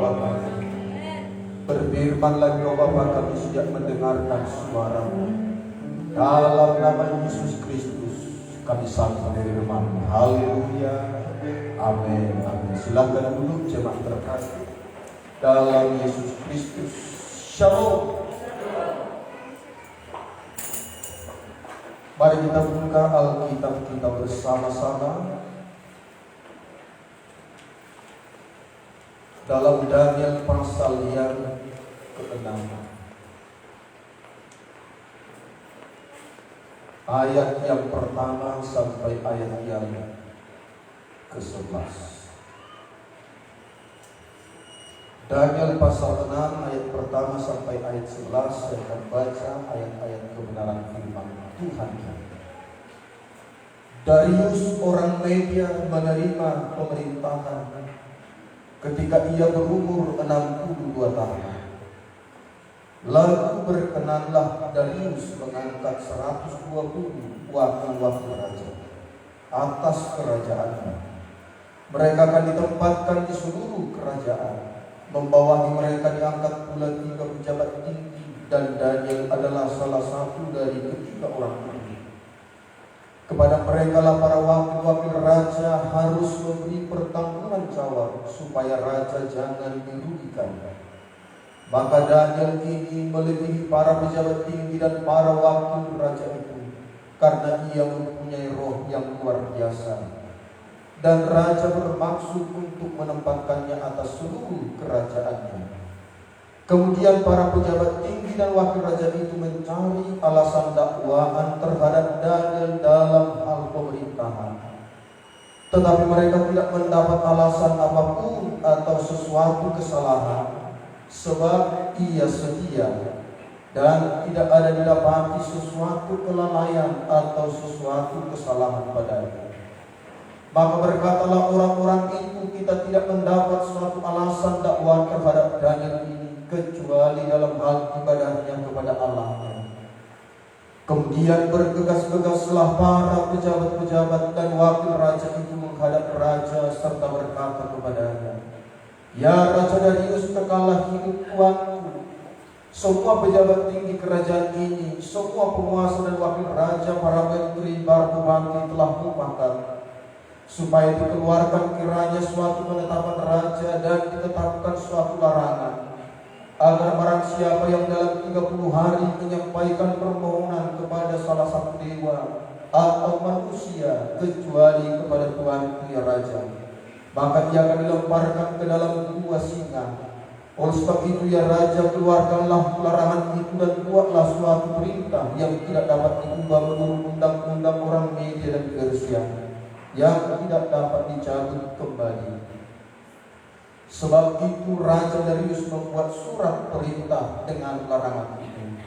Bapa. Berfirmanlah Engkau Bapa, kami siap mendengarkan suara-Mu. Dalam nama Yesus Kristus kami sambut firman. Haleluya. Amin. Amin. Silakan duduk jemaat terkasih dalam Yesus Kristus. Shalom. Mari kita buka Alkitab kita bersama-sama dalam Daniel pasal yang ke-6. Ayat yang pertama sampai ayat yang ke-11. Daniel pasal 6 ayat pertama sampai ayat 11. Saya akan baca ayat-ayat kebenaran firman Tuhan. Darius orang Media menerima pemerintahan ketika ia berumur 62 tahun. Lalu berkenanlah Darius mengangkat 120 wakil-wakil raja atas kerajaannya. Mereka akan ditempatkan di seluruh kerajaan. Membawahi mereka diangkat pula 3 pejabat tinggi, dan Daniel adalah salah satu dari ketiga orang ini. Kepada mereka lah para wakil-wakil raja harus memberi pertanggungan jawab supaya raja jangan dirugikan. Maka Daniel ini melebihi para pejabat tinggi dan para wakil raja itu, karena ia mempunyai roh yang luar biasa. Dan raja bermaksud untuk menempatkannya atas seluruh kerajaannya. Kemudian para pejabat tinggi dan wakil raja itu mencari alasan dakwaan terhadap Daniel dalam hal pemerintahan. Tetapi mereka tidak mendapat alasan apapun atau sesuatu kesalahan, sebab ia setia dan tidak ada didapati sesuatu kelalaian atau sesuatu kesalahan padanya. Maka berkatalah orang-orang itu, kita tidak mendapat suatu alasan dakwaan terhadap Daniel ini, kecuali dalam hal ibadahnya kepada Allahnya. Kemudian bergegas-gegaslah para pejabat-pejabat dan wakil raja itu menghadap raja serta berkata kepadanya, "Ya Raja Darius, kekalah hidup tuanku. Semua pejabat tinggi kerajaan ini, semua penguasa dan wakil raja, para menteri, para pembantu telah mufakat, supaya dikeluarkan kiranya suatu penetapan raja dan ditetapkan suatu larangan, agar barang siapa yang dalam 30 hari menyampaikan permohonan kepada salah satu dewa atau manusia, kecuali kepada tuanku ya raja, maka ia akan dilemparkan ke dalam gua singa. Oleh sebab itu ya raja, keluarkanlah larangan itu dan buatlah suatu perintah yang tidak dapat diubah menurut undang-undang orang Media dan Persia, yang tidak dapat dicabut kembali." Sebab itu Raja Darius membuat surat perintah dengan larangan itu.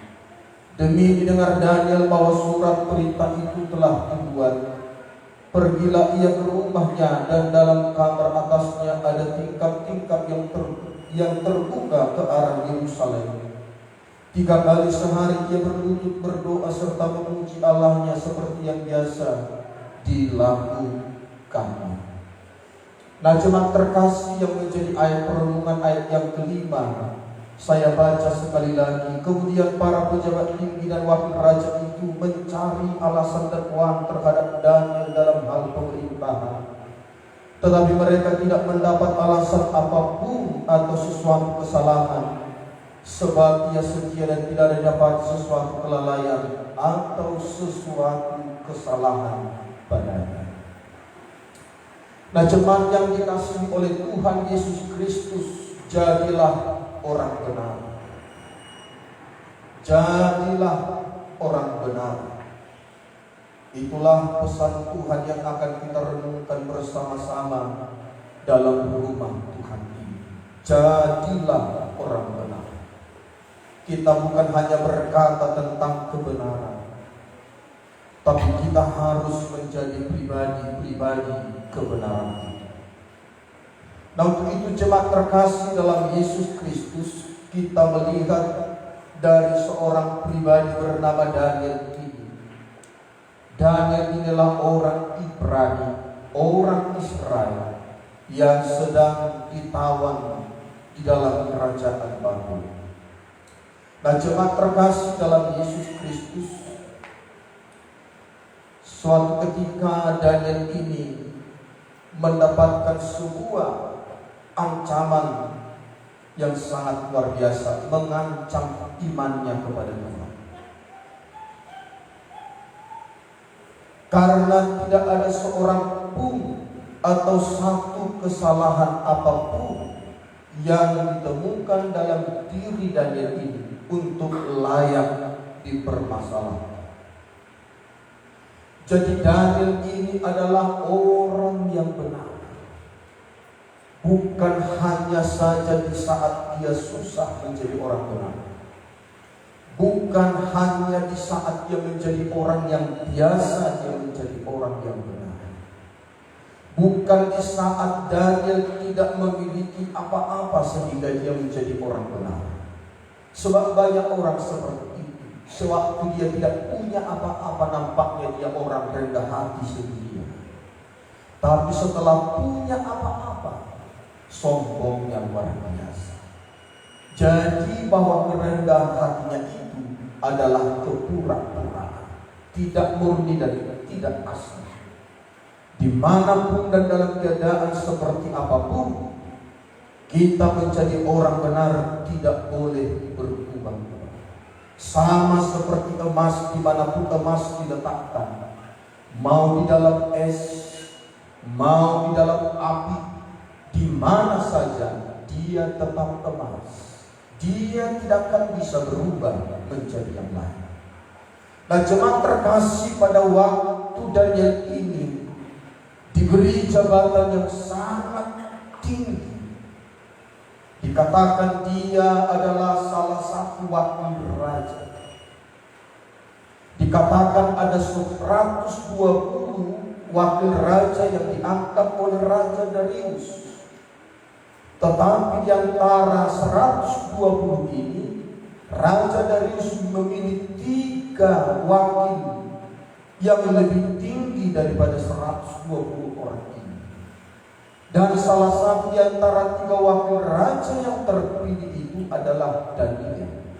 Demi didengar Daniel bahwa surat perintah itu telah dibuat, pergilah ia ke rumahnya, dan dalam kamar atasnya ada tingkap-tingkap yang terbuka ke arah Yerusalem. 3 kali sehari ia berlutut berdoa serta memuji Allahnya seperti yang biasa dilakukan. Nah, jemaat terkasih yang menjadi ayat perenungan, ayat yang kelima, saya baca sekali lagi. Kemudian para pejabat tinggi dan wakil raja itu mencari alasan dakwaan terhadap Daniel dalam hal pemerintahan. Tetapi mereka tidak mendapat alasan apapun atau sesuatu kesalahan, sebab ia setia dan tidak dapat sesuatu kelalaian atau sesuatu kesalahan padanya. Nah, jemaat yang dikasihi oleh Tuhan Yesus Kristus, jadilah orang benar. Jadilah orang benar. Itulah pesan Tuhan yang akan kita renungkan bersama-sama dalam rumah Tuhan ini. Jadilah orang benar. Kita bukan hanya berkata tentang kebenaran, tapi kita harus menjadi pribadi-pribadi kebenaran itu. Nah, untuk itu jemaat terkasih dalam Yesus Kristus, kita melihat dari seorang pribadi bernama Daniel ini. Daniel inilah orang Ibrani, orang Israel yang sedang ditawan di dalam kerajaan Bapa. Nah, jemaat terkasih dalam Yesus Kristus, suatu ketika Daniel ini mendapatkan sebuah ancaman yang sangat luar biasa, mengancam imannya kepada Tuhan. Karena tidak ada seorang pun atau satu kesalahan apapun yang ditemukan dalam diri Daniel ini untuk layak dipermasalahkan. Jadi Daniel ini adalah orang yang benar. Bukan hanya saja di saat dia susah menjadi orang benar. Bukan hanya di saat dia menjadi orang yang biasa, dia menjadi orang yang benar. Bukan di saat Daniel tidak memiliki apa-apa sehingga dia menjadi orang benar. Sebab banyak orang seperti itu. Sewaktu dia tidak punya apa-apa, nampaknya dia orang rendah hati sendirian. Tapi setelah punya apa-apa, sombongnya luar biasa. Jadi bahwa kerendahan hatinya itu adalah kepura-puraan, tidak murni dan tidak asli. Dimanapun dan dalam keadaan seperti apapun, kita menjadi orang benar tidak boleh berubah-ubah. Sama seperti emas, dimanapun emas diletakkan, mau di dalam es, mau di dalam api, di mana saja dia tetap emas. Dia tidak akan bisa berubah menjadi yang lain. Nah, jemaat terkasih, pada waktu Daniel ini diberi jabatan yang sangat tinggi, dikatakan dia adalah salah satu wakil raja. Dikatakan ada 120 wakil raja yang diangkat oleh Raja Darius. Tetapi di antara 120 ini, Raja Darius memilih 3 wakil yang lebih tinggi daripada 120 orang ini. Dan salah satu di antara 3 wakil raja yang terpilih itu adalah Daniel.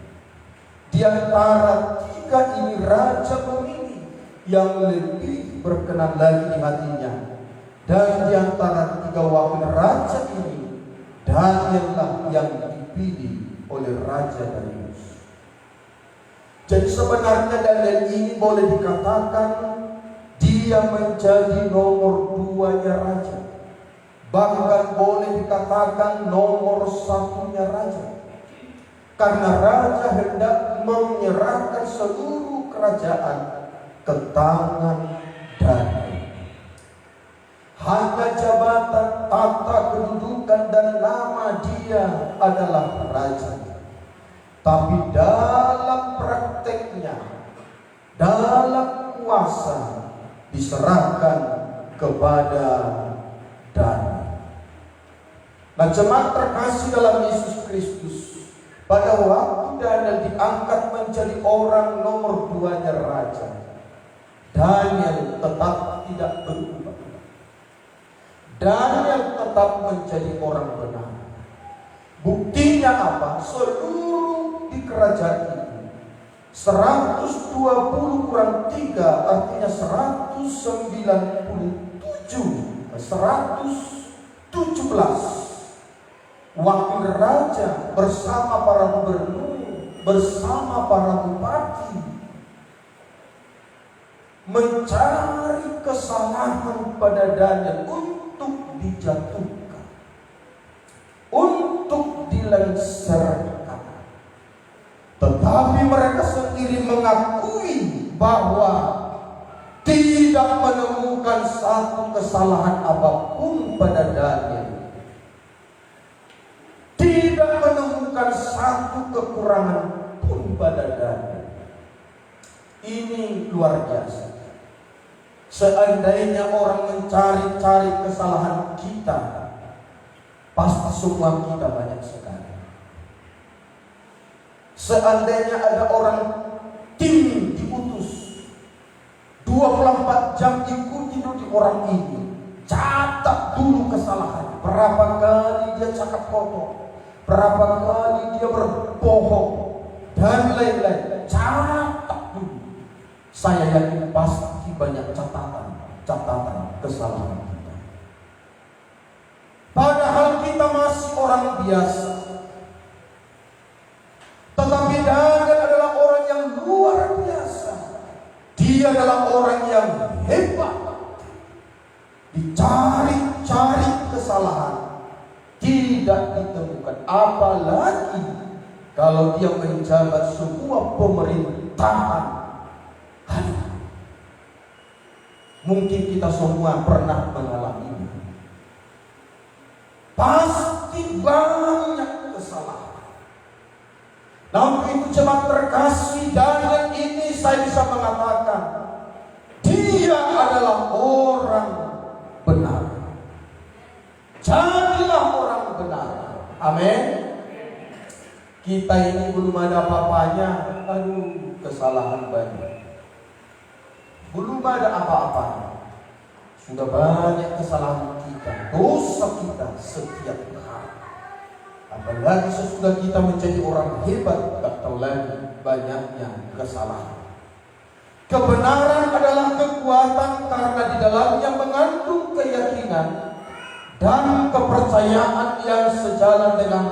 Di antara 3 ini, raja memilih yang lebih berkenan lagi di hatinya. Dan di antara 3 wakil raja ini, Daniel yang dipilih oleh Raja Darius. Jadi sebenarnya Daniel ini boleh dikatakan dia menjadi nomor 2-nya raja. Bahkan boleh dikatakan nomor 1-nya raja. Karena raja hendak menyerahkan seluruh kerajaan ke tangan Daniel. Hanya jabatan, tata kedudukan dan nama dia adalah raja. Tapi dalam prakteknya, dalam kuasa, diserahkan kepada Daniel. Nah, jemaat terkasih dalam Yesus Kristus, pada waktu Daniel diangkat menjadi orang nomor 2-nya raja, Daniel tetap tidak berubah. Daniel tetap menjadi orang benar. Buktinya apa? Seluruh di kerajaan itu 120 kurang 3 artinya 117 wakil raja bersama para gubernur, bersama para bupati mencari kesalahan pada Daniel untuk dijatuhkan, untuk dilengsarkan. Tetapi mereka sendiri mengakui bahwa tidak menemukan satu kesalahan apapun pada Daniel, tidak menemukan satu kekurangan pun pada Daniel. Ini luar biasa. Seandainya orang mencari-cari kesalahan kita, pasti semua kita banyak sekali. Seandainya ada orang tim diutus 24 jam ikuti dulu orang ini, catat dulu kesalahan. Berapa kali dia cakap kotor, berapa kali dia berbohong, dan lain-lain. Catat dulu. Saya yakin pasti banyak catatan kesalahan kita. Padahal kita masih orang biasa. Tetapi Daniel adalah orang yang luar biasa. Dia adalah orang yang hebat. Dicari-cari kesalahan, tidak ditemukan. Apalagi kalau dia menjabat sebuah pemerintahan. Mungkin kita semua pernah mengalami. Pasti banyak kesalahan. Namun itu jemaat terkasih, Daniel ini saya bisa mengatakan dia adalah orang benar. Jadilah orang benar. Amin. Kita ini belum ada apa-apanya, kesalahan banyak. Belum ada apa-apanya, sudah banyak kesalahan kita, dosa kita setiap hari. Apalagi sesudah kita menjadi orang hebat, tak tahu lagi banyaknya kesalahan. Kebenaran adalah kekuatan karena di dalamnya mengandung keyakinan dan kepercayaan yang sejalan dengan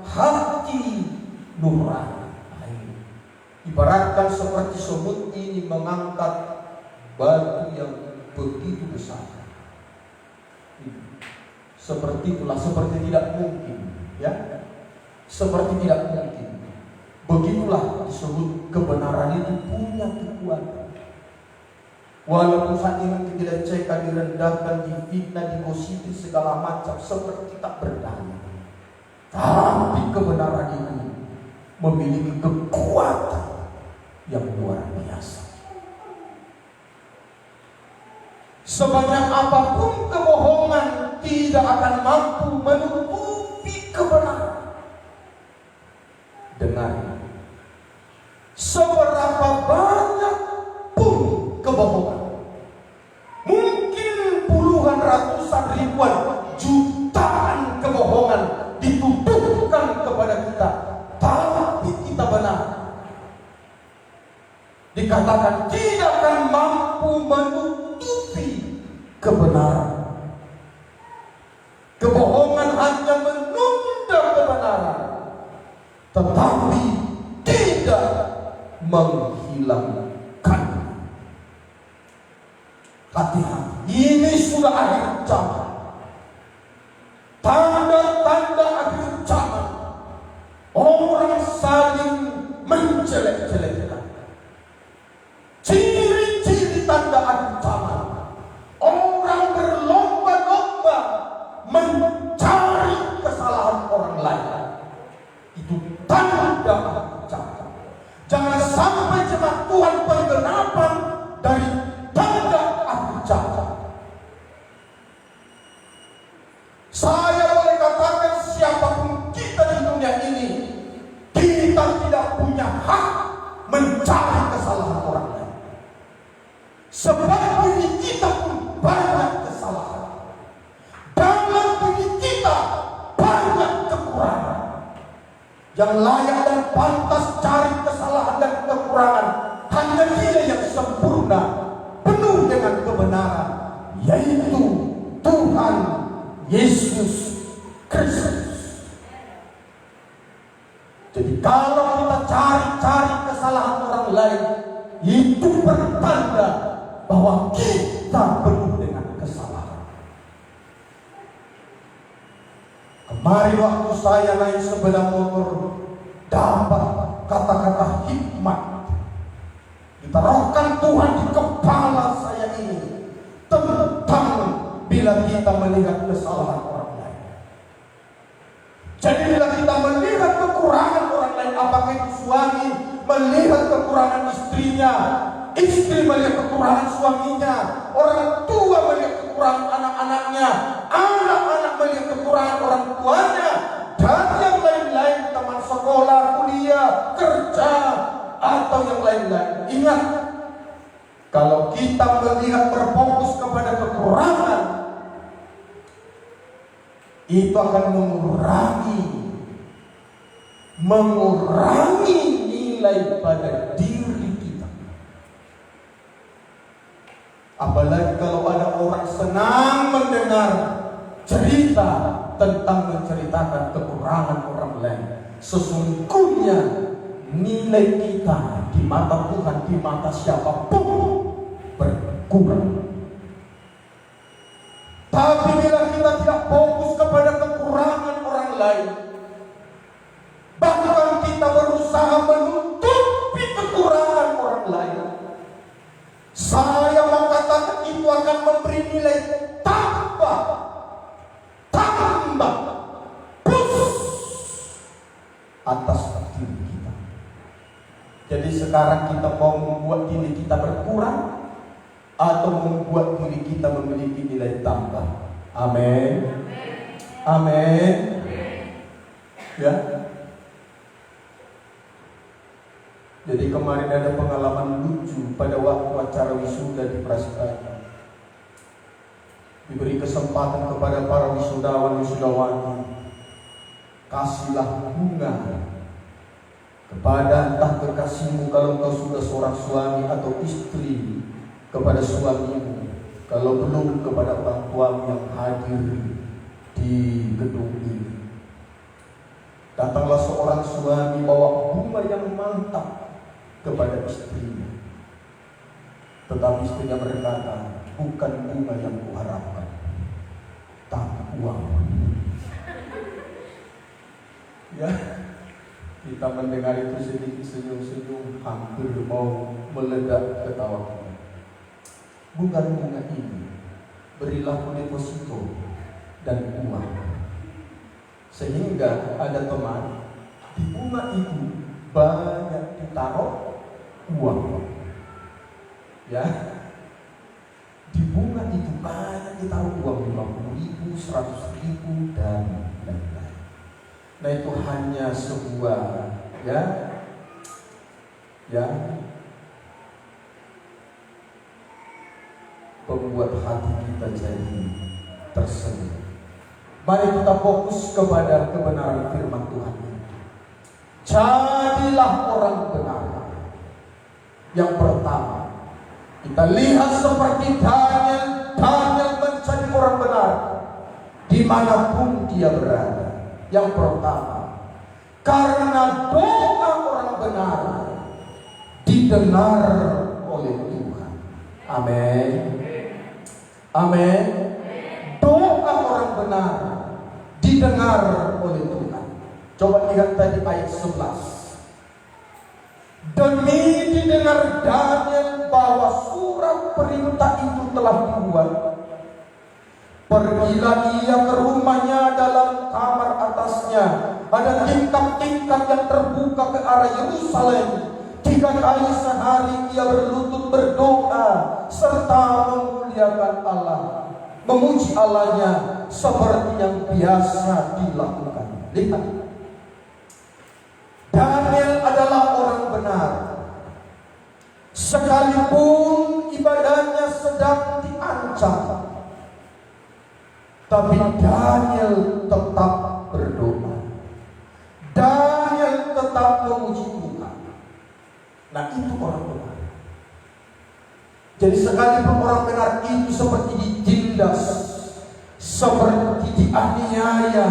hati nurani. Ibaratkan seperti semut ini mengangkat batu yang begitu besar. Seperti itulah, seperti tidak mungkin, ya. Seperti tidak mungkin. Begitulah disebut kebenaran itu punya kekuatan. Walaupun saat ini dilecehkan, direndahkan, difitnah, digosipi segala macam, seperti tak berdaya. Tapi kebenaran ini memiliki kekuatan yang luar biasa. Sebanyak apapun kebohongan tidak akan mampu menutupi kebenaran. Dengar, seberapa banyak pun kebohongan, mungkin puluhan, ratusan, ribuan, jutaan kebohongan dituduhkan kepada kita, tapi kita benar. Dikatakan tidak akan mampu menutupi kebenaran. Kebohongan hanya menunda kebenaran, tetapi tidak menghilangkan. Hati-hati, ini sudah akhir zaman. Tanda-tanda akhir zaman. Orang saling menjelek-jelekkan. Ciri-ciri tanda akhir zaman. Orang berlomba-lomba mencari kesalahan orang lain. Itu tanda akhir zaman. Jangan sampai jemaat Tuhan penggelapan dari tanda akhir zaman. Saya boleh katakan siapapun kita di dunia ini, kita tidak punya hak mencari kesalahan orang lain. Sebab diri kita pun banyak kesalahan. Dalam diri kita banyak kekurangan. Yang layak dan pantas cari kesalahan dan kekurangan hanya Dia yang sempurna, penuh dengan kebenaran, yaitu Tuhan Yesus Kristus. Jadi kalau kita cari-cari kesalahan orang lain, itu bertanda bahwa kita penuh dengan kesalahan. Kemarin waktu saya naik sepeda motor, dapat kata-kata hikmat ditaruhkan Tuhan di kepala saya ini tentang bila kita melihat kesalahan orang lain. Jadi bila kita melihat kekurangan orang lain, apakah itu suami melihat kekurangan istrinya, istri melihat kekurangan suaminya, orang tua melihat kekurangan anak-anaknya, anak-anak melihat kekurangan orang tuanya, dan yang lain-lain, teman sekolah, kuliah, kerja, atau yang lain-lain. Ingat, kalau kita melihat berfokus kepada kekurangan, itu akan mengurangi mengurangi nilai pada diri kita. Apalagi kalau ada orang senang mendengar cerita tentang menceritakan kekurangan orang lain. Sesungguhnya nilai kita di mata Tuhan, di mata siapapun berkurang. Tapi bila kita tidak fokus kepada kekurangan orang lain, bahkan kita berusaha menutupi kekurangan orang lain, saya mengatakan itu akan memberi nilai tambah plus atas diri kita. Jadi sekarang kita mau membuat diri kita berkurang atau membuat diri kita memiliki nilai tambah. Amin. Amin. Ya. Jadi kemarin ada pengalaman lucu pada waktu acara wisuda di Prasetya. Diberi kesempatan kepada para wisudawan-wisudawati, kasihlah bunga kepada entah kekasihmu kalau kau sudah seorang suami, atau istri kepada suamimu, kalau belum kepada orang tuamu yang hadir di gedung ini. Datanglah seorang suami bawa bunga yang mantap kepada istrinya, tetapi istrinya berkata, bukan bunga yang kuharapkan, tapi uang. Ya, kita mendengar itu sedikit senyum-senyum, hampir mau meledak ketawa kita. Bukan bunga ini, berilah deposito dan uang. Sehingga ada teman, di bunga itu banyak ditaruh uang. Ya, di bunga itu banyak ditaruh uang, 50.000, 100.000 dan lain-lain. Nah itu hanya sebuah membuat hati kita jadi tersenyum. Mari kita fokus kepada kebenaran firman Tuhan. Jadilah orang benar. Yang pertama, kita lihat seperti Daniel menjadi orang benar dimanapun dia berada. Yang pertama, karena doa orang benar didengar oleh Tuhan. Amin. Amin. Doa orang benar didengar oleh Tuhan. Coba lihat tadi ayat 11. Demi didengar Daniel bahwa surat perintah itu telah dibuat, pergilah ia ke rumahnya dalam kamar atasnya. Ada tingkap-tingkap yang terbuka ke arah Yerusalem. 3 kali sehari ia berlutut berdoa serta memuliakan Allah, memuji Allahnya seperti yang biasa dilakukan. Lihat, Daniel adalah orang benar. Sekalipun ibadahnya sedang diancam, tapi Daniel tetap berdoa. Daniel tetap memuji Tuhan. Nah itu orang benar. Jadi sekalipun orang benar itu seperti ditindas, seperti dianiaya,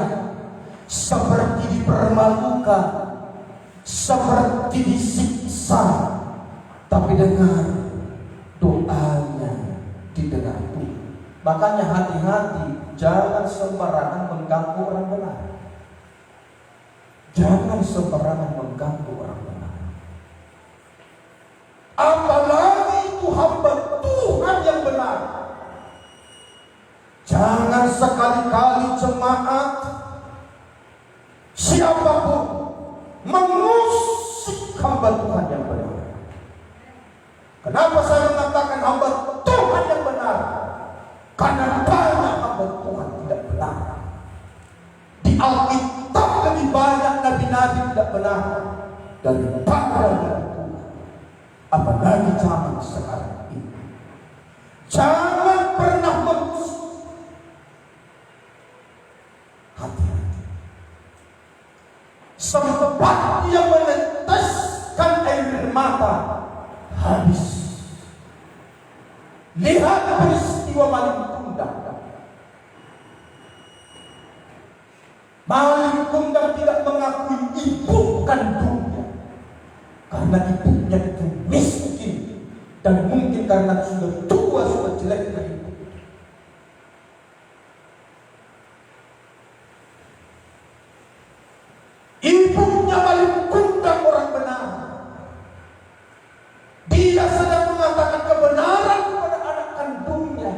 seperti dipermalukan, seperti disiksa, tapi dengar doanya didengar Tuhan. Makanya hati-hati, jangan sembarangan mengganggu orang benar. Jangan sembarangan mengganggu orang benar. Apalagi itu hamba Tuhan yang benar. Jangan sekali-kali jemaat siapapun mengusik hamba Tuhan yang benar. Kenapa saya mengatakan hamba Tuhan yang benar? Karena banyak hamba Tuhan tidak benar. Di Alkitab lebih banyak nabi-nabi tidak benar daripada nabi Tuhan. Apalagi zaman sekarang ini. Jangan pernah mengusik. Hati-hati. sempat dia meneteskan air mata, habis. Lihat peristiwa maling kundang. Maling kundang tidak mengakui ibu kandungnya karena ibunya itu miskin, dan mungkin karena sudah tua, sudah jelek dari ibu. Ibunya maling kundang orang benar. Dia sedang mengatakan kebenaran kepada anak kandungnya,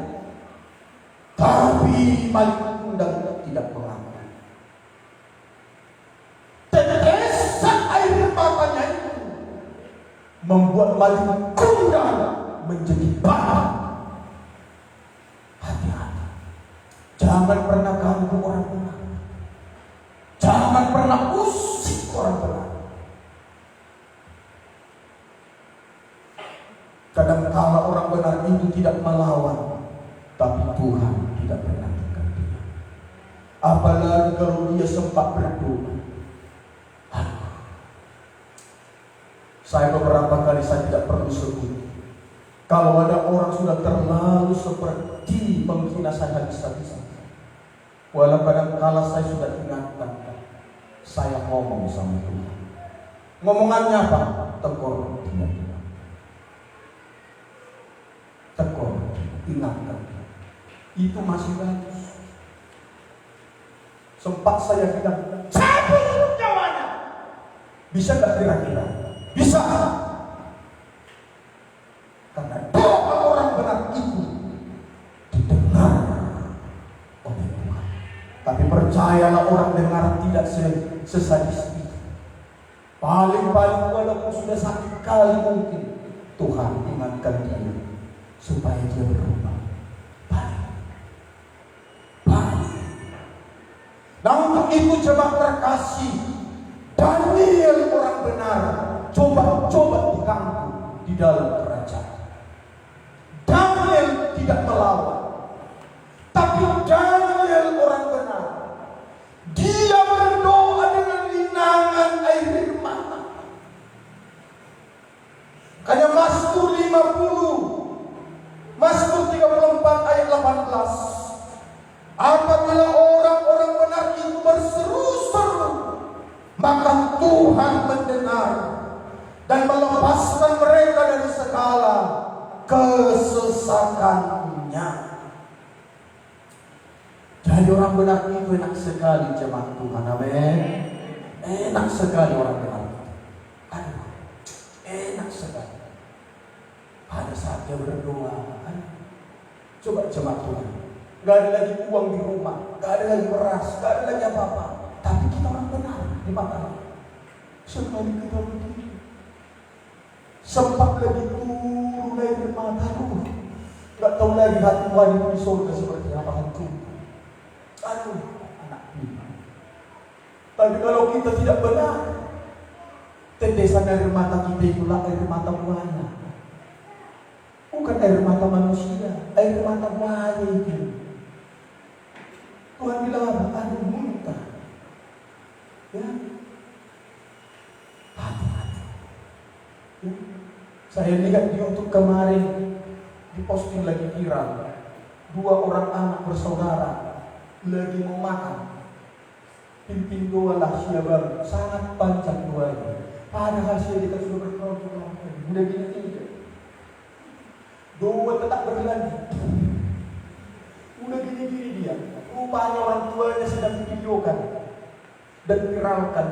tapi maling kundang tidak mengaku. Tetesan air matanya itu membuat maling kundang menjadi parah. Hati-hati, jangan pernah ganggu orang benar, jangan pernah usik orang benar. Kadang-kala orang benar itu tidak melawan, tapi Tuhan tidak pernah tinggal diam. Apalagi kalau dia sempat berdoa. Saya beberapa kali saya tidak perlu sebut. Kalau ada orang sudah terlalu seperti menghina saya habis-habisan, walau kadang-kala saya sudah ingatkan, saya ngomong sama Tuhan. Ngomongannya apa? Tegur dia. Tegur, ingatkan. Itu masih bagus. Sempat saya bilang, cabut nyawanya. Bisa gak kira-kira? Bisa. Karena doa orang benar itu didengar oleh Tuhan. Tapi percayalah, orang dengar tidak sesadis itu. Paling-paling walaupun sudah sakit kali mungkin, Tuhan ingatkan dia supaya dia berubah. Balik. Nah, untuk itu jemaat terkasih, Daniel orang benar coba diganggu di dalam kerajaan. Daniel tidak melawan, tapi Daniel orang benar. Dia berdoa dengan linangan air mata. Hanya Mazmur 50, Mazmur 34 ayat 18. Apabila orang-orang benar itu berseru-seru, maka Tuhan mendengar dan melepaskan mereka dari segala kesesakannya. Jadi orang benar itu enak sekali jemaat Tuhan, amin. Enak sekali orang benar. Aduh, enak sekali. Pada saat dia berdoa, coba jemaat Tuhan, gak ada lagi uang di rumah, gak ada lagi beras, gak ada lagi apa-apa, tapi kita orang benar di mata Allah. Sekali kita begini, sempat lagi turun air mata, gak tahu lagi hati wanita di surga seperti apa hati. Aduh, anak ini. Tapi kalau kita tidak benar, tetesan air mata kita itulah air mata buaya. Bukan air mata manusia, air mata buaya itu. Tuhan bilang, aduh muntah. Ya, hati-hati. Ya. Saya lihat di YouTube kemarin, diposting lagi viral. 2 orang anak bersaudara lagi mau makan. Pimpin doa lah siapa, sangat panjang doanya. Padahal kita sudah berdoa, udah gini-gini. Doa tetap berlanjut. Udah gini-gini dia. Rupanya orang tuanya sedang videokan dan viralkan.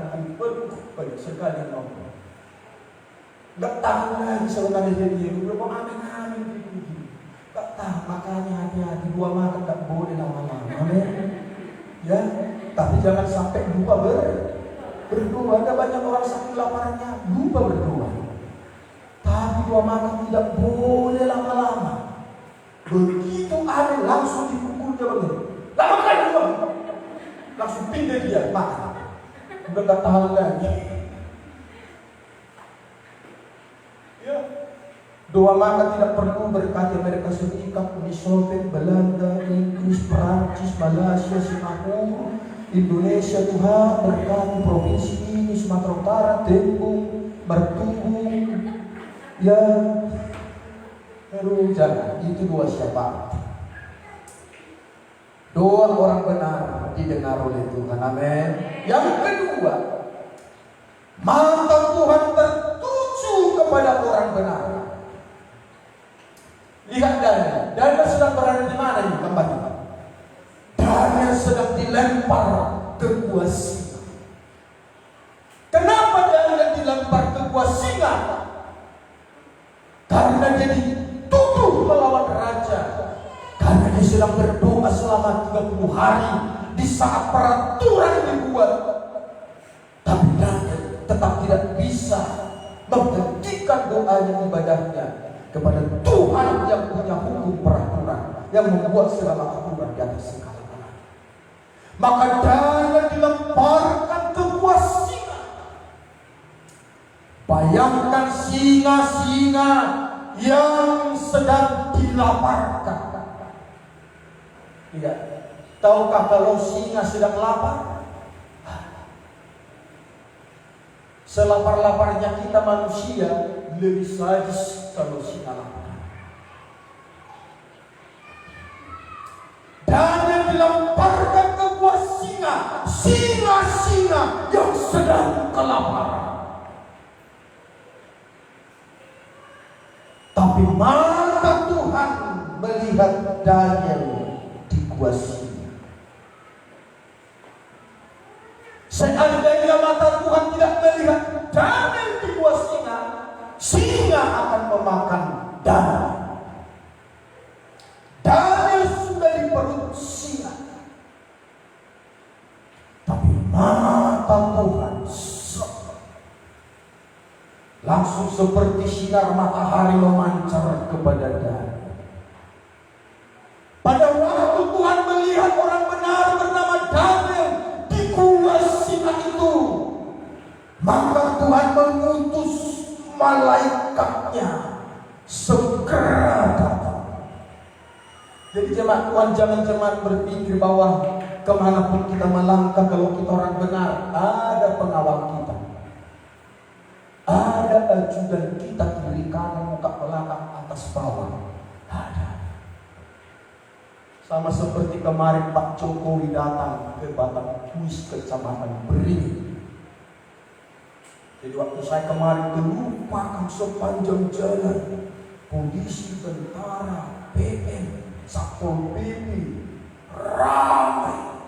Banyak sekali yang nonton. Gak tahu lagi sebenarnya dia belum mau amin gini. Gak tahu, makanya hati-hati. 2 makan gak boleh lama-lama. Amin. Ya, tapi jangan sampai lupa berdoa. Ada banyak orang saking laparnya lupa berdoa. Tapi 2 makan tidak boleh lama-lama. Begitu ada langsung dipukulnya begini. Lama kan dua, langsung pindah dia makan. Udah gak tahan lagi. Ya, 2 makan tidak perlu berkata mereka serikat, Uni Soviet, Belanda, Inggris, Perancis, Malaysia, Singapura, Indonesia. Tuhan berkati provinsi ini, utara, tembung, bertumbuh. Ya, aduh jangan, itu doa syafaat. Doa orang benar didengar oleh Tuhan, amin. Yang kedua, mata Tuhan tertuju kepada orang benar. Lihat Daniel sedang berada di mana ini kembali? Daniel sedang dilempar ke gua singa. Kenapa Daniel dilempar ke gua singa? Karena dia dituduh melawan raja. Karena dia sedang berdoa selama 30 hari di saat peraturan dibuat. Tapi Daniel tetap tidak bisa menghentikan doanya, ibadahnya kepada Tuhan yang punya hukum peraturan, yang membuat segala aturan di atas segala hal. Maka Daniel dilemparkan ke gua singa. Bayangkan singa-singa yang sedang dilaparkan. Iya, tahukah kalau singa sedang lapar? Selapar-laparnya kita manusia, lebih sadis kalau singa lapar. Daniel dilemparkan ke gua singa, singa-singa yang sedang kelaparan. Tapi mata Tuhan melihat Daniel di gua singa. Seandainya mata Tuhan tidak melihat Daniel di gua singa, singa akan memakan Daniel. Daniel sudah di perut singa. Tapi mata Tuhan langsung seperti sinar matahari memancar kepada Daniel. Pada waktu Tuhan melihat orang benar bernama Daniel di gua singa itu, maka Tuhan mengutus malaikatnya segera datang. Jadi jemaat Tuhan, jangan jemaat berpikir bahwa kemanapun kita melangkah, kalau kita orang benar, ada pengawal kita, ada ajudan kita, kiri kanan, muka belakang, atas bawah, ada. Sama seperti kemarin Pak Jokowi datang ke Batang Kuis, Kecamatan Beringin. Jadi waktu saya kemarin melupakan sepanjang jalan polisi, tentara, PM, Satpol PP ramai.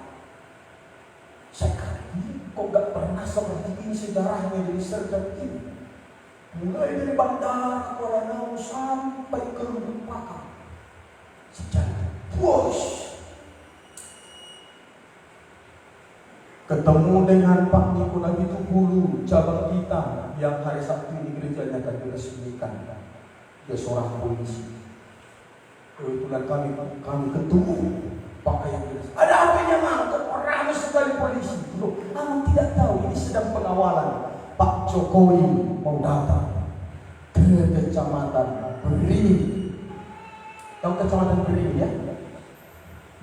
Saya kira kok gak pernah seperti ini sejarahnya jadi sergap ini. Mulai dari bandara Kuala Namu sampai ke Lubuk Pakam, sejarah bos. Ketemu dengan Pak Niko Nabi Tugulu, cabang kita yang hari Sabtu ini gerejanya akan diresmikan. Dia seorang polisi. Kebetulan kami ketemu pakaian polisi. Ada apa yang mangkuk? Ramai sekali polisi. Loh, kamu tidak tahu ini sedang pengawalan. Pak Jokowi mau datang ke Kecamatan Beringin. Tahu Kecamatan Beringin ya?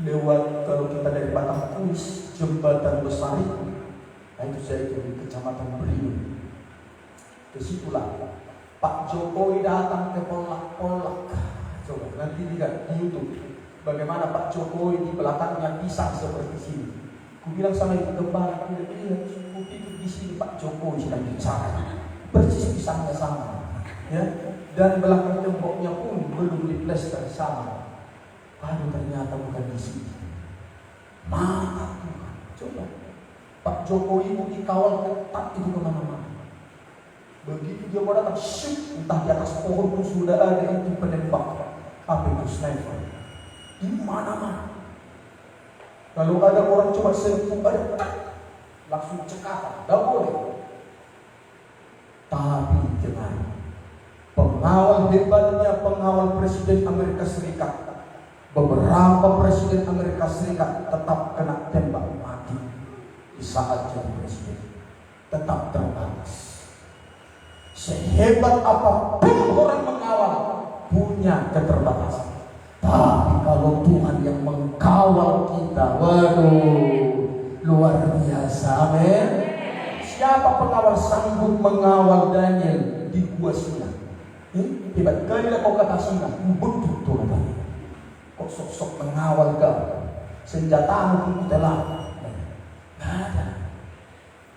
Lewat, kalau kita dari Batang Kuis, jembatan besar itu saya itu di Kecamatan Beringin. Kesitulah Pak Jokowi datang ke polak-polak. Coba nanti lihat di YouTube bagaimana Pak Jokowi di belakangnya pisang seperti sini. Ku bilang sama ibu gembala, aku lihat di sini Pak Jokowi sedang bicara, persis pisangnya sama, ya. Dan belakang temboknya pun belum diplester sama. Aduh, ternyata bukan di sini. Mana Tuhan? Coba Pak Jokowi itu dikawal ketat itu kemana-mana. Begitu dia mau datang, syuk, entah di atas pohon pun sudah ada itu penembak. Apa itu sniper? Di mana-mana. Kalau ada orang coba sentuh, ada langsung cekatan, tidak boleh. Tapi jangan. Pengawal hebatnya pengawal Presiden Amerika Serikat. Beberapa Presiden Amerika Serikat tetap kena tembak mati di saat jadi presiden. Tetap terbatas. Sehebat apapun orang mengawal, punya keterbatasan. Tapi kalau Tuhan yang mengkawal kita, waduh, luar biasa, amin. siapa pengawal sanggup mengawal Daniel di gua singa? Hebat kali lah kau kata singa, betul tuh katanya. Kok sok-sok mengawal kau? Senjatamu pun telah. Nggak ada.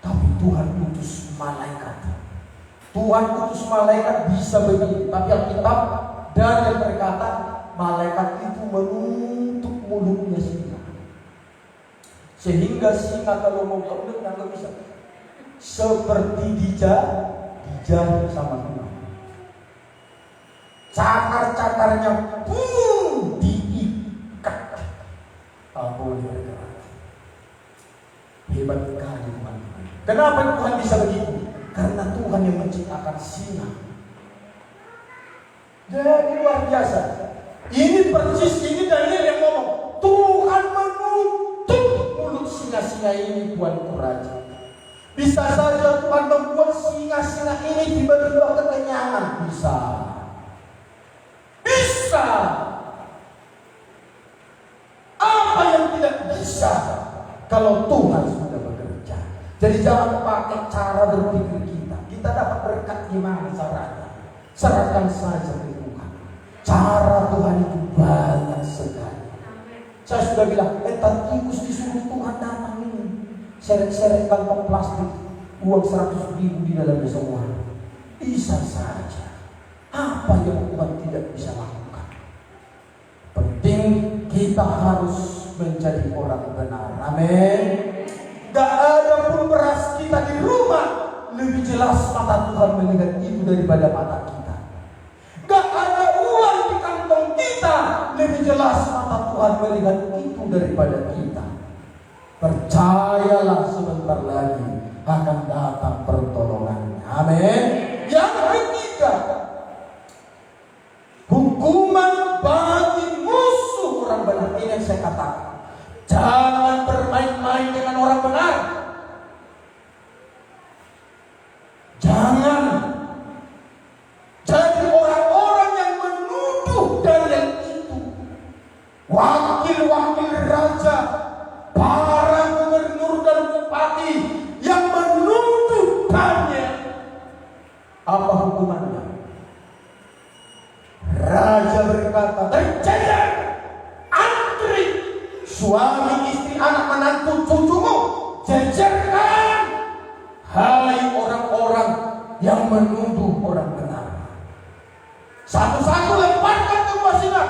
Tapi Tuhan utus malaikat. Tuhan utus malaikat bisa begini. Tapi Alkitab Daniel berkata, malaikat itu menutup mulutnya singa. Sehingga singa kalau mau kebelet nggak bisa. Seperti dijahit sama Tuhan. Cakar-cakarnya pun diikat. Hebat sekali teman-teman. Kenapa Tuhan bisa begitu? Karena Tuhan yang menciptakan singa. Jadi luar biasa. Ini persis ini Daniel yang ngomong. Tuhan menutup mulut singa-singa ini, Tuanku Raja. Bisa saja Tuhan membuat singa-singa ini tiba-tiba kekenyangan. Bisa. Apa yang tidak bisa kalau Tuhan sudah bekerja? Jadi jangan pakai cara berpikir kita. Kita dapat berkat gimana caranya? Serahkan saja ke Tuhan. Cara Tuhan itu banyak sekali. Saya sudah bilang, tikus disuruh Tuhan datang ini. Seret-seret kantong plastik, uang 100.000 di dalamnya semua. Bisa saja. Apa yang Tuhan tidak bisa lakukan? Penting kita harus menjadi orang benar. Amin. Gak ada pun beras kita di rumah, lebih jelas mata Tuhan melihat itu daripada mata kita. Gak ada uang di kantong kita, lebih jelas mata Tuhan melihat itu daripada kita. Percayalah sebentar lagi akan datang pertolongannya. Amin. Yang ketiga, hukuman bagi musuh orang benar. Ini yang saya katakan. Jangan bermain-main dengan orang benar. Jangan jadi orang-orang yang menuduh Daniel itu. Wakil-wakil raja, para gubernur dan bupati yang menuduh Daniel. Apa hukumannya? Raja berkata, berjalan, antri, suami, istri, anak, menantu, cucumu, jajarkan. Hai orang-orang yang menuduh orang benar. Satu-satu lemparkan ke gua singa.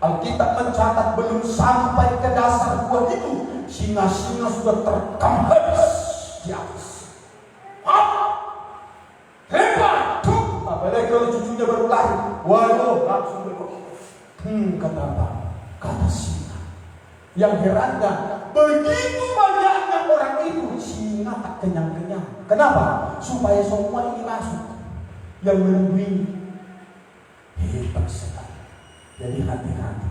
Alkitab mencatat belum sampai ke dasar gua itu, singa-singa sudah terkambas di atas. Hebat. Apalagi kalau cucunya baru lahir. Waduh, langsung kata apa? Kata singa. Yang herannya, begitu banyaknya orang itu, singa tak kenyang-kenyang. Kenapa? Supaya semua ini masuk. Yang menunggu ini. Hebat sekali. Jadi hati-hati.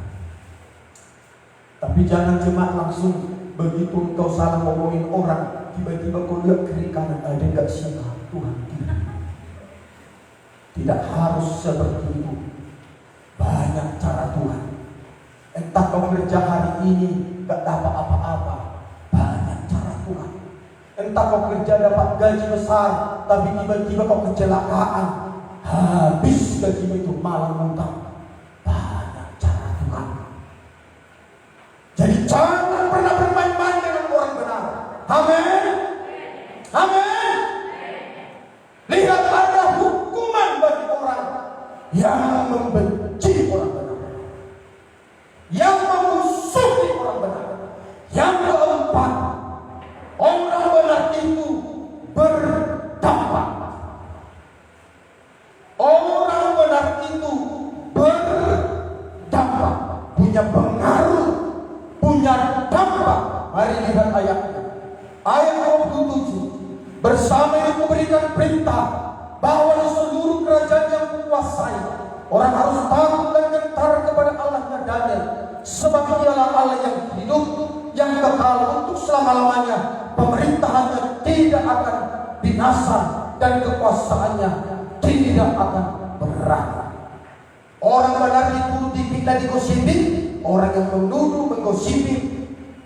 Tapi jangan cuma langsung begitu engkau salah ngomongin orang, tiba-tiba kau lihat kiri kanan ada enggak singa. Tuhan tidak. Tidak harus seperti itu. Banyak cara Tuhan. Entah kau kerja hari ini gak dapat apa-apa, banyak cara Tuhan. Entah kau kerja dapat gaji besar, tapi tiba-tiba kau kecelakaan, habis gaji itu malah muntah. Banyak cara Tuhan. Jadi jangan pernah bermain-main dengan orang benar. Amin. Amin. Lihat ada hukuman bagi orang yang membenci orang benar, yang memusuhi orang benar. Yang keempat, orang benar itu berdampak. Orang benar itu berdampak, punya pengaruh, punya dampak. Mari lihat ayatnya. Ayat 27. Bersama itu berikan perintah bahwa di seluruh kerajaan yang kuasai, orang harus takut dan gentar kepada Allahnya Daniel, sebab dialah Allah yang hidup, yang kekal untuk selama-lamanya. Pemerintahannya tidak akan binasa dan kekuasaannya tidak akan berakhir. Orang benar itu dipindah digosipi, orang yang menuduh menggosipi.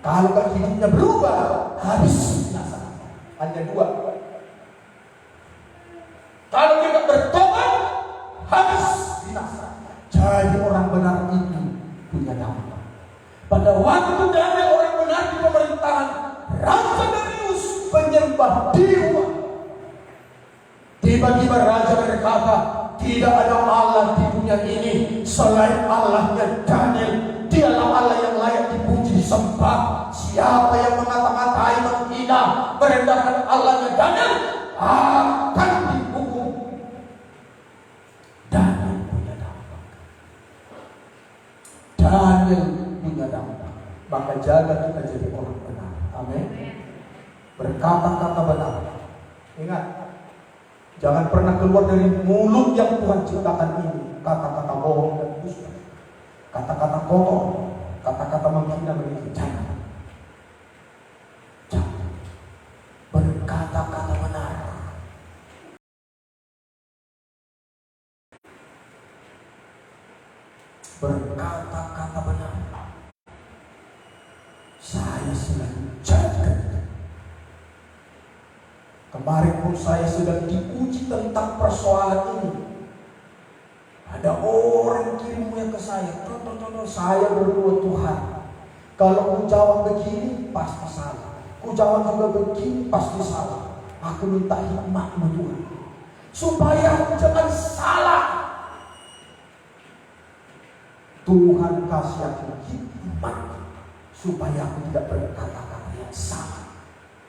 Kalau hidupnya berubah, habis binasa. Hanya dua. Kalau tidak bertobat, habis binasa. Jadi orang benar itu punya dampak. Pada waktu ada orang benar di pemerintahan Raja Darius penyembah dewa, tiba-tiba raja berkata, tidak ada Allah di dunia ini selain Allahnya Daniel. Dialah Allah yang layak dipuji disembah. Siapa yang mengata-ngatai, menghina, merendahkan Allahnya Daniel akan dihukum. Daniel punya dampak. Daniel punya dampak. Maka jaga kita jadi orang benar. Amin. Berkata-kata benar. Ingat, jangan pernah keluar dari mulut yang Tuhan ciptakan ini kata-kata bohong dan dusta, kata-kata kotor, kata-kata menghina begitu. Jangan. Jangan. Berkata-kata benar. Berkata-kata benar. Saya selalu jaga. Kemarin pun saya sedang diuji tentang persoalan ini. Ada orang kirimnya ke saya. Contoh-contoh saya berdoa, Tuhan, kalau ku jawab begini pasti salah, ku jawab juga begini pasti salah. Aku minta hikmat-Mu Tuhan, supaya aku jangan salah. Tuhan kasih aku hikmat supaya aku tidak berkata-kata yang salah.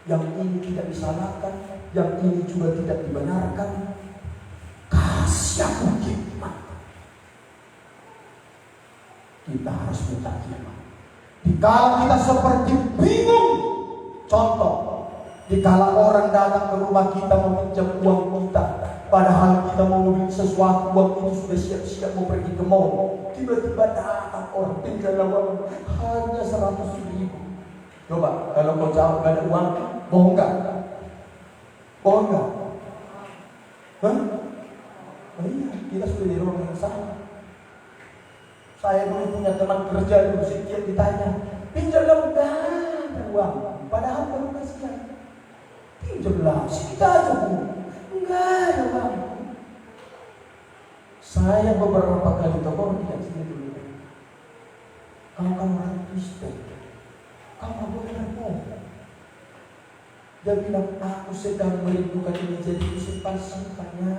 Yang ini tidak disalahkan, yang ini juga tidak dibenarkan. Kasih aku hikmat. Kita harus minta hikmat. Dikala kita seperti bingung, contoh, dikala orang datang ke rumah kita meminjam uang kita, padahal kita mau membeli sesuatu, uang itu sudah siap-siap mau pergi ke mall. Tiba-tiba datang orang pinjam uang hanya 100.000. Coba, kalau kau jawab gak ada uang, bohong gak? Bohong gak? Hah? Oh iya, kita sudah di ruang yang sama. Saya dulu punya teman kerja dulu, setiap ditanya, pinjam dong, gak ada uang. Padahal baru kasihan. Pinjamlah, sedikit aja Bu. Enggak ada uang. Saya beberapa kali telepon tidak sini dulu. Kalau kamu orang Kristen, kamu boleh ngomong. Dia bilang, aku sedang merindukan ini, jadi simpan-simpannya,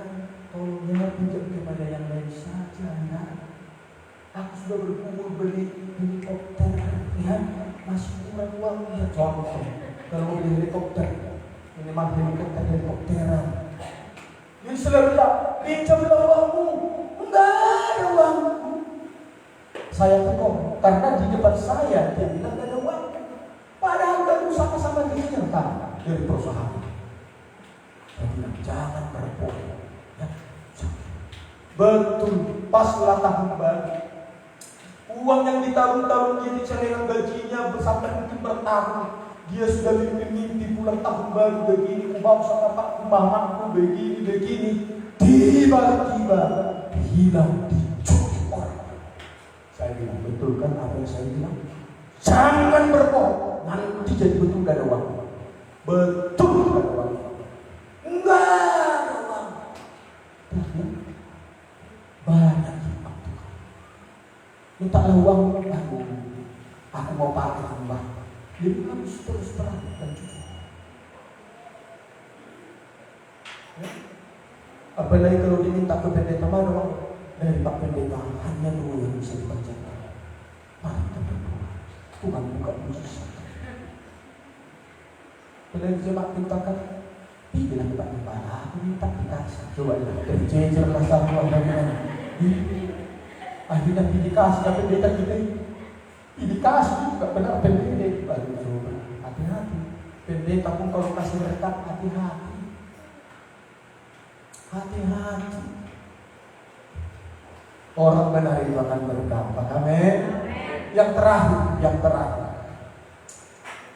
tolongnya pinjam kepada yang lain saja ya. Aku sudah berkumpul beli helikopter, ya, masih kurang uang ya. Contoh, kalau beli helikopter, minimal helikopteran. Jadi selalu bilang, pinjamlah uangmu. Enggak ada uang. Saya tegur, karena di depan saya dia bilang gak ada uang. Padahal baru sama-sama dia kan dari perusahaan. Saya bilang jangan berbohong. Ya, betul, paslah tahun baru. Uang yang ditabung-tabung jadi celengan gajinya sampai mungkin bertahun. Dia sudah mimpi pulang tahun baru begini, bawa sama Pak mamaku begini. Tiba-tiba hilang dicuri orang. Saya bilang, betul kan apa yang saya bilang? Jangan berbohong, nanti jadi betul gak ada uang. Betul gak ada uang. Enggak ada uang. Tapi banyak hikmat Tuhan. Mintalah uang, aku mau pakai rumah. Jadi harus terus terang dan jujur. Ya? Apalagi kalau diminta ke pendeta, mana uang dari Pak Pendeta, hanya dua yang bisa dibacakan. Mari kita berdoa, Tuhan buka mujizat. Apalagi jemaat mintakan, bilang ke Pak Pendeta, aku minta dikasih. Coba lihat, terjejer rasa Tuhan bagaimana. Akhirnya dikasih, tapi pendeta kita dikasih juga benar pendeta. Baru coba, hati-hati. Pendeta pun kalau kasih berkat, hati-hati. Hati-hati. Orang benar itu akan berdampak. Amin. Yang terakhir.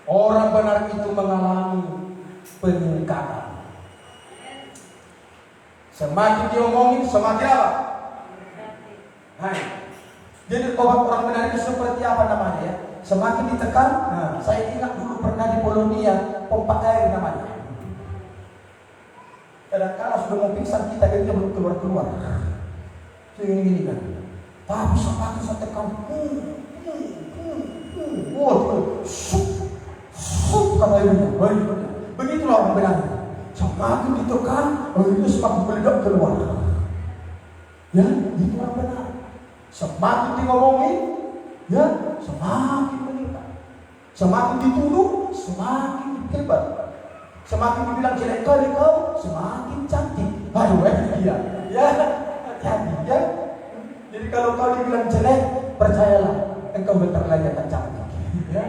Orang benar itu mengalami peningkatan. Semakin diomongin, semakin apa? Hai. Jadi orang benar itu seperti apa namanya ya? Semakin ditekan. Nah, saya ingat dulu pernah di Polonia, pompa air namanya. Kadang-kadang sudah mau pingsan kita belum keluar. Gini kan. Tapi sepatu saya tekan. Kata ibunya. Begitulah orang benar. Semakin ditekan, itu semakin meledak keluar. Ya, itu orang benar. Semakin ngomongin, ya, semakin meningkat. Semakin dituduh, semakin hebat. Semakin dibilang jelek kali kau, semakin cantik. Aduh, dia. Ya, hati-hati ya. Jadi kalau kau dibilang jelek, percayalah, engkau bentar lagi akan cantik. Ya.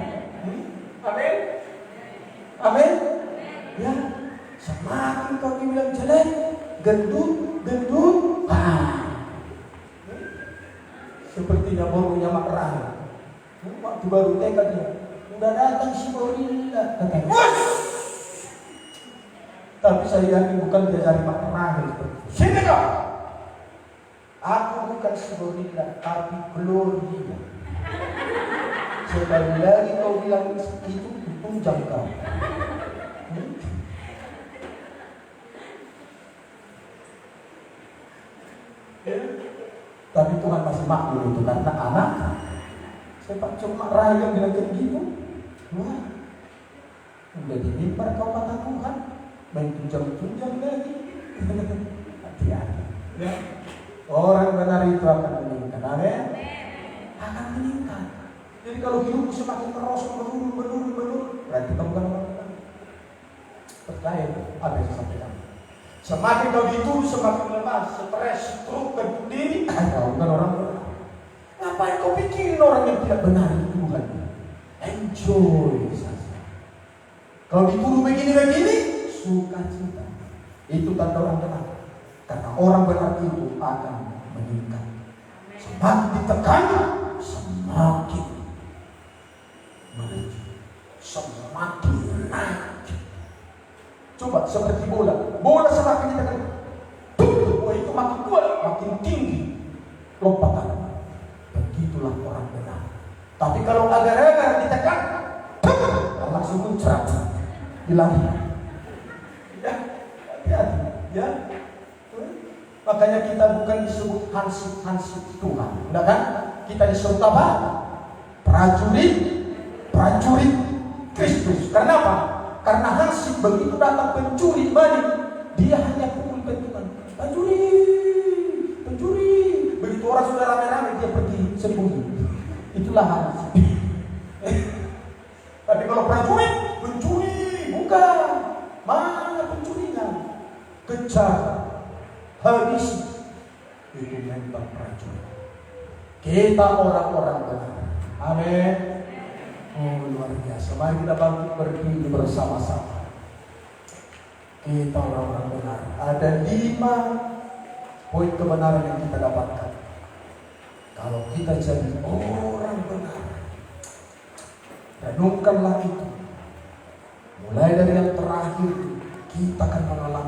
Amin. Amin. Ya. Semakin kau dibilang jelek, gendut. Sepertinya barunya Mak Rahim. Waktu baru TK dia, udah datang si Borilla, katanya. Tapi saya yakin bukan dia dari Mak Rahim. Sini kau. Aku bukan si Borilla, tapi Gloria. Sekali lagi kau bilang itu tunjang kau. Tapi Tuhan masih maklum itu karena anak. Saya cuma Rahim yang bilang kayak gitu. Wah, udah di mimbar kau kata Tuhan, main tunjang lagi. Hati-hati. Ya. Orang benar itu akan meningkat. Amin. Akan meningkat. Jadi kalau hidupmu semakin merosot, menurun, berarti kamu bukan orang benar. Percaya apa yang saya sampaikan. Semakin kau dituduh, semakin lemah, stres, stroke, bunuh diri. Kau bukan orang benar. Ngapain kau pikirin orang yang tidak benar itu Tuhan? Enjoy saja. Kalau dituduh begini, suka cita. Itu tanda orang benar. Karena orang benar itu akan meningkat. Semakin ditekan, semakin menuju, semakin naik. Coba seperti bola semakin ditekan, itu makin kuat, makin tinggi lompatan. Begitulah orang benar. Tapi kalau agar-agar ditekan, langsung muncrat, hilang. Ya, hati-hati. Ya. Makanya kita bukan disebut hansip Tuhan, enggak kan? Kita disebut apa? Prajurit Kristus. Karena apa? Karena hansip begitu datang pencuri balik, dia hanya pukul bentukan. Pencuri. Begitu orang sudah rame-rame, dia pergi sembunyi. Itulah hansip. Tapi kalau prajurit, pencuri, bukan. Mana pencurinya? Kejar, habis. Itu mental prajurit. Kita orang-orang benar. Amin. Oh, luar biasa. Mari kita bangkit berdiri bersama-sama. Kita orang-orang benar. Ada 5 poin kebenaran yang kita dapatkan. Kalau kita jadi orang benar, renungkanlah itu. Mulai dari yang terakhir, kita akan mengalami